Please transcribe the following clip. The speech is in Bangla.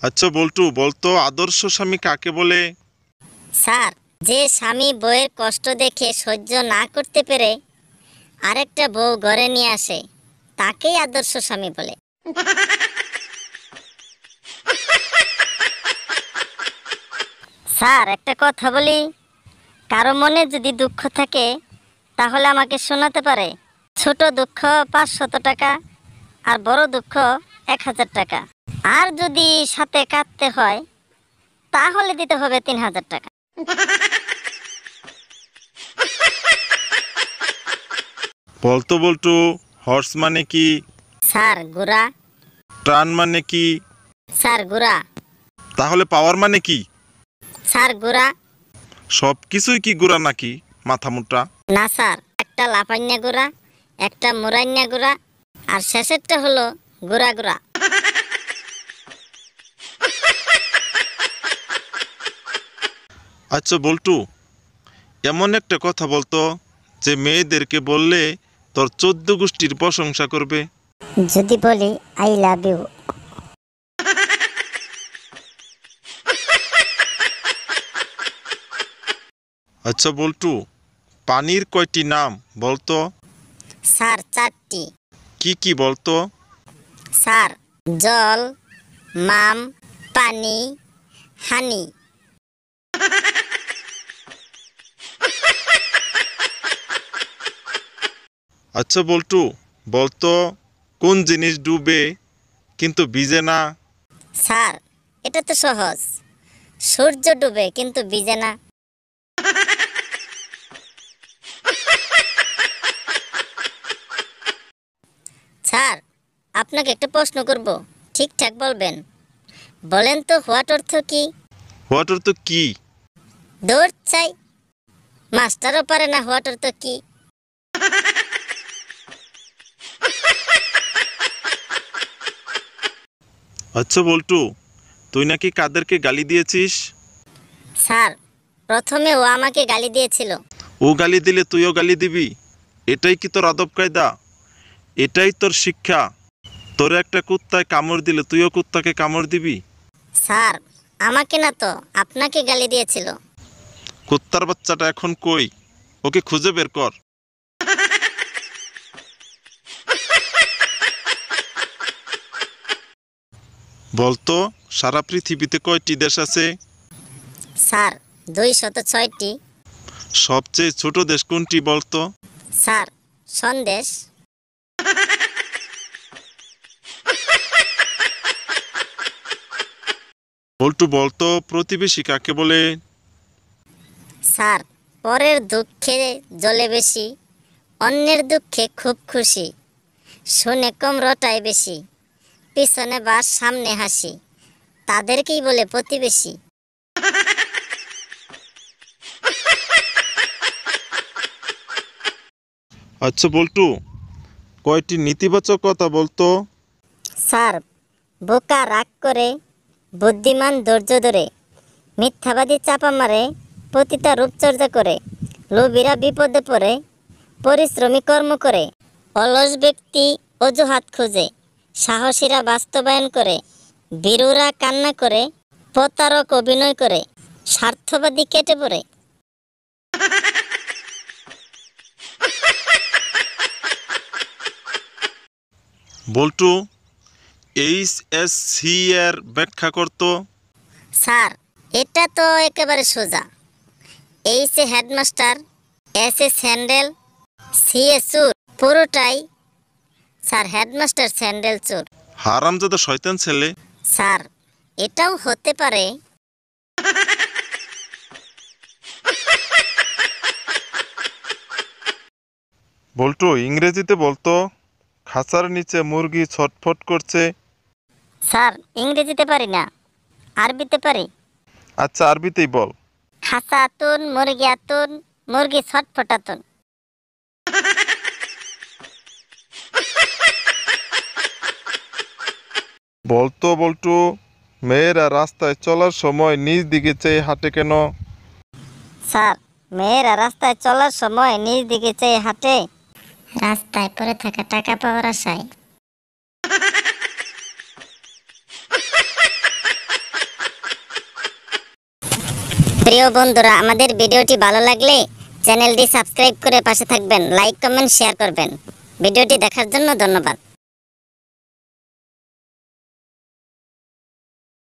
আচ্ছা বল্টু, বলতো আদর্শ স্বামী কাকে বলে? স্যার, যে স্বামী বউয়ের কষ্ট দেখে সহ্য না করতে পেরে আরেকটা বউ ঘরে নিয়ে আসে, তাকেই আদর্শ স্বামী বলে। স্যার, একটা কথা বলি, কারো মনে যদি দুঃখ থাকে তাহলে আমাকে শোনাতে পারে। ছোট দুঃখ 500 টাকা, আর বড় দুঃখ 1000 টাকা। আর যদি সাথে কাঁদতে হয় তাহলে দিতে হবে 3000 টাকা। বলতো বল্টু, হর্স মানে কি? স্যার, ঘোড়া। ট্রান মানে কি? স্যার, ঘোড়া। তাহলে পাওয়ার মানে কি? স্যার, ঘোড়া। সব কিছুই কি গুড়া নাকি মাথা মোটা? না স্যার, একটা লাফান্যা ঘোড়া, একটা মোরান্যা ঘোড়া, আর শেষেরটা হলো ঘোড়া ঘোড়া। আচ্ছা বল্টু, এমন একটা কথা বলতো যে মেয়েদেরকে বললে তোর 14 গোষ্ঠীর প্রশংসা করবে। যদি বলি আই লাভ ইউ। আচ্ছা বল্টু, পানির কয়টি নাম বলতো? স্যার, 4টি। কি কি বলতো? স্যার, জল, মাম, পানি, হানি। আচ্ছা বল্টু, বলতো কোন জিনিস ডুবে কিন্তু ভিজে না? স্যার, এটা তো সহজ, সূর্য ডুবে কিন্তু ভিজে না। স্যার, আপনাকে একটা প্রশ্ন করব, ঠিকঠাক বলবেন। বলেন তো, হোয়াট অর্থ কি? হোয়াট অর্থ কি? দৌড় চাই, মাস্টারও পারে না হোয়াট অর্থ কি। আচ্ছা বল্টু, তুই নাকি কাদেরকে গালি দিয়েছিস? স্যার, প্রথমে ও আমাকে গালি দিয়েছিল। ও গালি দিলে তুইও গালি দিবি? এটাই কি তোর আদব কায়দা? এটাই তোর শিক্ষা? তোর একটা কুত্তায় কামড় দিলে তুইও কুত্তাকে কামড় দিবি? স্যার, আমাকে না তো, আপনাকে গালি দিয়েছিল। কুত্তার বাচ্চাটা এখন কই? ওকে খুঁজে বের কর। বলতো সারা পৃথিবীতে কয়টি দেশ আছে? স্যার, 206টি। সবচেয়ে ছোট দেশ কোনটি বলতো? স্যার, সন্দেশ। বল্টু, বলতো প্রতিবেশী কাকে বলে? স্যার, পরের দুঃখে জ্বলে বেশি, অন্যের দুঃখে খুব খুশি, শুনে কম রটায় বেশি, পিছনে বাস সামনে হাসি, তাদেরকেই বলে প্রতিবেশী। আচ্ছা বল্টু, কয়টি নেতিবাচক কথা বলতো? স্যার, বোকা রাগ করে, বুদ্ধিমান ধৈর্য ধরে, মিথ্যাবাদী চাপা মারে, পতিতা রূপচর্চা করে, লোভীরা বিপদে পড়ে, পরিশ্রমী কর্ম করে, অলস ব্যক্তি অজুহাত খুঁজে, সাহসীরা বাস্তবায়ন করে, বীরুরা কান্না করে, প্রতারক অভিনয় করে, স্বার্থবাদী কেটে পড়ে। বল্টু, HSC এর ব্যাখ্যা করতো। স্যার, এটা তো একেবারে সোজা। H A headmaster, S A sandal, C A চোর, পুরোটাই। স্যার, হেডমাস্টার স্যান্ডেল চোর। হারামজাদা শয়তান ছেলে। স্যার, এটাও হতে পারে। বল্টু, ইংরেজিতে বলতো খাঁচার নিচে মুরগি ছটফট করছে। স্যার, ইংরেজিতে পারি না, আরবিতে পারি। আচ্ছা আরবিতেই বল। খাঁচা আতুন, মুরগি আতুন, মুরগি ছটফটাতুন। বলতো বল্টু, মেয়েরা রাস্তায় চলার সময় নিজ দিকে চেয়ে হাঁটে কেন? স্যার, মেয়েরা রাস্তায় চলার সময় নিজ দিকে চেয়ে হাঁটে রাস্তায় পড়ে থাকা টাকা পাওয়ার আশায়। প্রিয় বন্ধুরা, আমাদের ভিডিওটি ভালো লাগলে চ্যানেলটি সাবস্ক্রাইব করে পাশে থাকবেন, লাইক কমেন্ট শেয়ার করবেন। ভিডিওটি দেখার জন্য ধন্যবাদ।